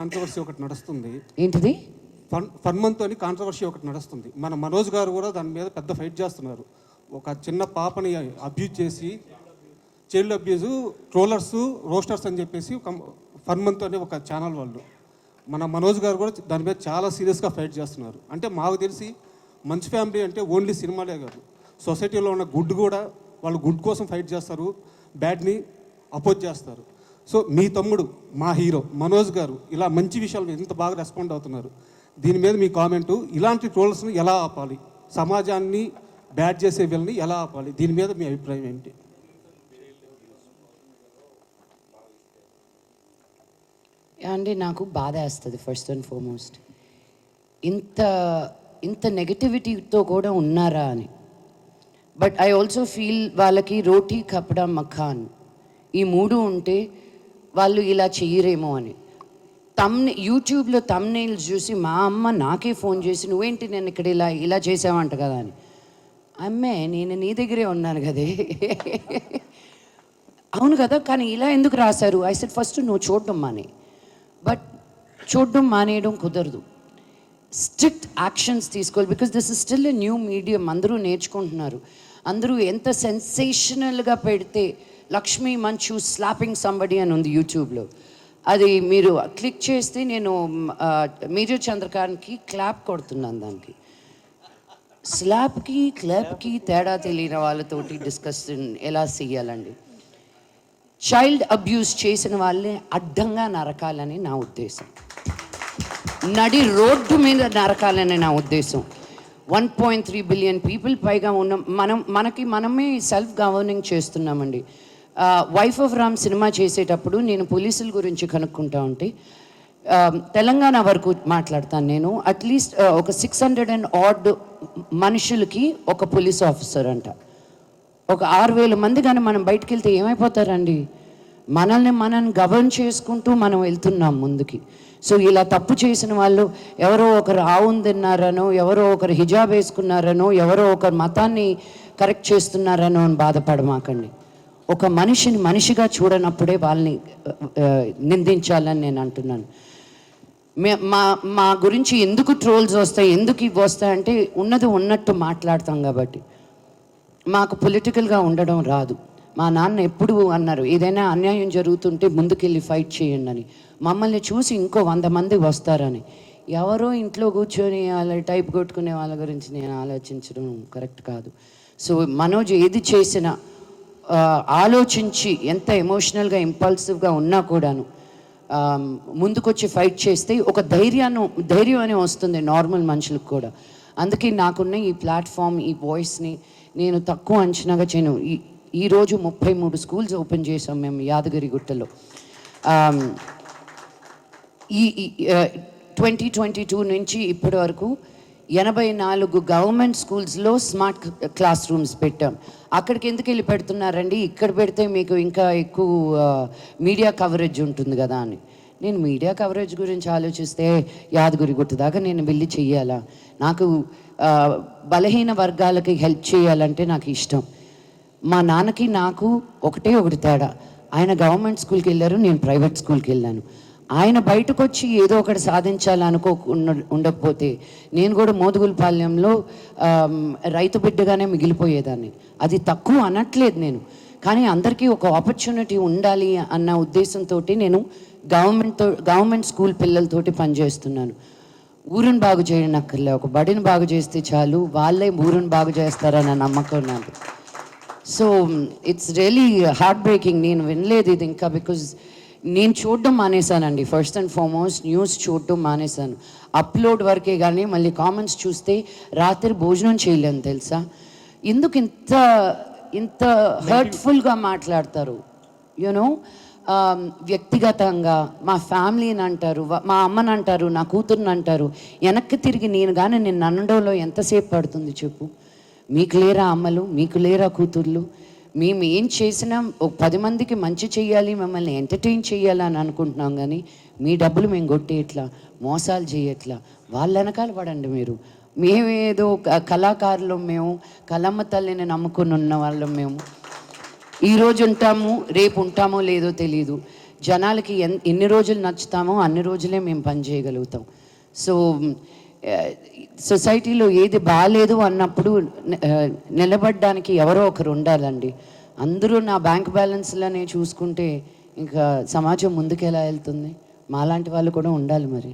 Controversy ఒకటి నడుస్తుంది. ఏంటిది? ఫన్మంత్ అని కాంట్రవర్సీ ఒకటి నడుస్తుంది. మన మనోజ్ గారు కూడా దాని మీద పెద్ద ఫైట్ చేస్తున్నారు. ఒక చిన్న పాపని అబ్యూజ్ చేసి, చైల్డ్ అబ్యూజ్, ట్రోలర్స్, రోస్టర్స్ అని చెప్పేసి ఫన్మంత్ అనే ఒక ఛానల్ వాళ్ళు, మన మనోజ్ గారు కూడా దాని మీద చాలా సీరియస్గా ఫైట్ చేస్తున్నారు. అంటే మాకు తెలిసి మంచి ఫ్యామిలీ అంటే ఓన్లీ సినిమాలే కాదు, సొసైటీలో ఉన్న గుడ్ కూడా వాళ్ళు గుడ్ కోసం ఫైట్ చేస్తారు, బ్యాడ్ని అపోజ్ చేస్తారు. సో మీ తమ్ముడు, మా హీరో మనోజ్ గారు ఇలా మంచి విషయాలు ఎంత బాగా రెస్పాండ్ అవుతున్నారు, దీని మీద మీ కామెంటు. ఇలాంటి ట్రోల్స్ని ఎలా ఆపాలి, సమాజాన్ని బ్యాడ్ చేసే వీళ్ళని ఎలా ఆపాలి, దీని మీద మీ అభిప్రాయం ఏంటి? అండి, నాకు బాధ వేస్తుంది ఫస్ట్ అండ్ ఫార్మోస్ట్. ఇంత ఇంత నెగటివిటీతో కూడా ఉన్నారా అని. బట్ ఐ ఆల్సో ఫీల్ వాళ్ళకి రోటీ కపడా మఖాన్ ఈ మూడు ఉంటే వాళ్ళు ఇలా చెయ్యరేమో అని. యూట్యూబ్లో తమ్నెయిల్స్ చూసి మా అమ్మ నాకే ఫోన్ చేసి, నువ్వేంటి నేను ఇక్కడ ఇలా చేసావంట కదా అని. అమ్మే, నేను నీ దగ్గరే ఉన్నాను కదే. అవును కదా, కానీ ఇలా ఎందుకు రాశారు? ఐ సెడ్ ఫస్ట్ నువ్వు చూడడం మానే. బట్ చూడడం మానేయడం కుదరదు, స్ట్రిక్ట్ యాక్షన్స్ తీసుకోవాలి. Because this is still a new medium. అందరూ నేర్చుకుంటున్నారు. అందరూ ఎంత సెన్సేషనల్గా పెడితే, లక్ష్మీ మంచు స్లాపింగ్ సంబడి అని ఉంది యూట్యూబ్లో, అది మీరు క్లిక్ చేస్తే నేను మేజర్ చంద్రకాంత్కి క్లాప్ కొడుతున్నాను. దానికి స్లాప్కి క్లాప్కి తేడా తెలియని వాళ్ళతోటి డిస్కషన్ ఎలా చేయాలండి? చైల్డ్ అబ్యూస్ చేసిన వాళ్ళని అడ్డంగా నరకాలని నా ఉద్దేశం, నడి రోడ్డు మీద నరకాలని నా ఉద్దేశం. 1.3 బిలియన్ పీపుల్ పైగా ఉన్న మనమే సెల్ఫ్ గవర్నింగ్ చేస్తున్నామండి. వైఫ్ ఆఫ్ రామ్ సినిమా చేసేటప్పుడు నేను పోలీసుల గురించి కనుక్కుంటా ఉంటే, తెలంగాణ వరకు మాట్లాడతాను నేను, అట్లీస్ట్ ఒక 600 and odd మనుషులకి ఒక పోలీస్ ఆఫీసర్ అంట. ఒక 6,000 మంది కానీ మనం బయటకు వెళ్తే ఏమైపోతారండి? మనం గవర్న్ చేసుకుంటూ మనం వెళ్తున్నాం ముందుకి. సో ఇలా తప్పు చేసిన వాళ్ళు ఎవరో ఒకరు ఆవును తిన్నారనో, ఎవరో ఒకరు హిజాబ్ వేసుకున్నారనో, ఎవరో ఒకరు మతాన్ని కరెక్ట్ చేస్తున్నారనో అని బాధపడమాకండి. ఒక మనిషిని మనిషిగా చూడనప్పుడే వాళ్ళని నిందించాలని నేను అంటున్నాను. మా గురించి ఎందుకు ట్రోల్స్ వస్తాయి, ఎందుకు ఇవి వస్తాయంటే ఉన్నది ఉన్నట్టు మాట్లాడతాం కాబట్టి. మాకు పొలిటికల్గా ఉండడం రాదు. మా నాన్న ఎప్పుడు అన్నారు, ఏదైనా అన్యాయం జరుగుతుంటే ముందుకెళ్ళి ఫైట్ చేయండి అని. మమ్మల్ని చూసి ఇంకో 100 మంది వస్తారని. ఎవరో ఇంట్లో కూర్చొని అలా టైప్ కొట్టుకునే వాళ్ళ గురించి నేను ఆలోచించడం కరెక్ట్ కాదు. సో మనోజ్ ఏది చేసినా ఆలోచించి, ఎంత ఎమోషనల్గా ఇంపల్సివ్గా ఉన్నా కూడాను ముందుకొచ్చి ఫైట్ చేస్తే ఒక ధైర్యం అని వస్తుంది నార్మల్ మనుషులకు కూడా. అందుకే నాకున్న ఈ ప్లాట్ఫామ్, ఈ వాయిస్ని నేను తక్కువ అంచనాగా చేయను. ఈరోజు 33 స్కూల్స్ ఓపెన్ చేసాం మేము యాదగిరిగుట్టలో. ఈ 2022 నుంచి ఇప్పటి వరకు 84 గవర్నమెంట్ స్కూల్స్లో స్మార్ట్ క్లాస్ రూమ్స్ పెట్టాం. అక్కడికి ఎందుకు వెళ్ళి పెడుతున్నారండి, ఇక్కడ పెడితే మీకు ఇంకా ఎక్కువ మీడియా కవరేజ్ ఉంటుంది కదా అని. నేను మీడియా కవరేజ్ గురించి ఆలోచిస్తే యాదగిరిగుట్ట దాకా నేను వెళ్ళి చెయ్యాలా? నాకు బలహీన వర్గాలకి హెల్ప్ చేయాలంటే నాకు ఇష్టం. మా నాన్నకి నాకు ఒకటి తేడా, ఆయన గవర్నమెంట్ స్కూల్కి వెళ్ళారు, నేను ప్రైవేట్ స్కూల్కి వెళ్ళాను. ఆయన బయటకు వచ్చి ఏదో ఒకటి ఉండకపోతే నేను కూడా మోదుగులపాలెంలో రైతు బిడ్డగానే మిగిలిపోయేదాన్ని. అది తక్కువ అనట్లేదు నేను, కానీ అందరికీ ఒక ఆపర్చునిటీ ఉండాలి అన్న ఉద్దేశంతో నేను గవర్నమెంట్ స్కూల్ పిల్లలతోటి పనిచేస్తున్నాను. ఊరిని బాగు చేయనక్కర్లే, ఒక బడిని బాగు చేస్తే చాలు, వాళ్ళే ఊరిని బాగు చేస్తారన్న నమ్మకం నాకు. So it's really heart breaking. నేను వినలేదు ఇది ఇంకా, బికాజ్ నేను చూడడం మానేశానండి. ఫస్ట్ అండ్ ఫార్మోస్ట్ న్యూస్ చూడడం మానేశాను. అప్లోడ్ వరకే కానీ మళ్ళీ కామెంట్స్ చూస్తే రాత్రి భోజనం చేయలేను తెలుసా. ఎందుకు ఇంత హర్ట్ఫుల్గా మాట్లాడతారు? యూనో, వ్యక్తిగతంగా మా ఫ్యామిలీని అంటారు, మా అమ్మని అంటారు, నా కూతుర్ని అంటారు. వెనక్కి తిరిగి నేను కానీ నేను అనడంలో ఎంతసేపు పడుతుంది చెప్పు? మీకు లేరా అమ్మలు, మీకు లేరా కూతుర్లు? మేము ఏం చేసినా ఒక 10 మందికి మంచి చెయ్యాలి, మిమ్మల్ని ఎంటర్టైన్ చేయాలి అని అనుకుంటున్నాం, కానీ మీ డబ్బులు మేము కొట్టేయట్లా, మోసాలు చేయట్లా. వాళ్ళ వెనకాల పడండి మీరు. మేమేదో కళాకారులు, మేము కళమ్మ తల్లిని నమ్ముకుని ఉన్న వాళ్ళం. మేము ఈరోజు ఉంటాము, రేపు ఉంటామో లేదో తెలీదు, జనాలకి ఎన్ని రోజులు నచ్చుతామో అన్ని రోజులే మేము పని చేయగలుగుతాం. సో సొసైటీలో ఏది బాగాలేదు అన్నప్పుడు నిలబడడానికి ఎవరో ఒకరు ఉండాలండి. అందరూ నా బ్యాంక్ బ్యాలెన్స్లనే చూసుకుంటే ఇంకా సమాజం ముందుకు ఎలా వెళ్తుంది? మాలాంటి వాళ్ళు కూడా ఉండాలి మరి.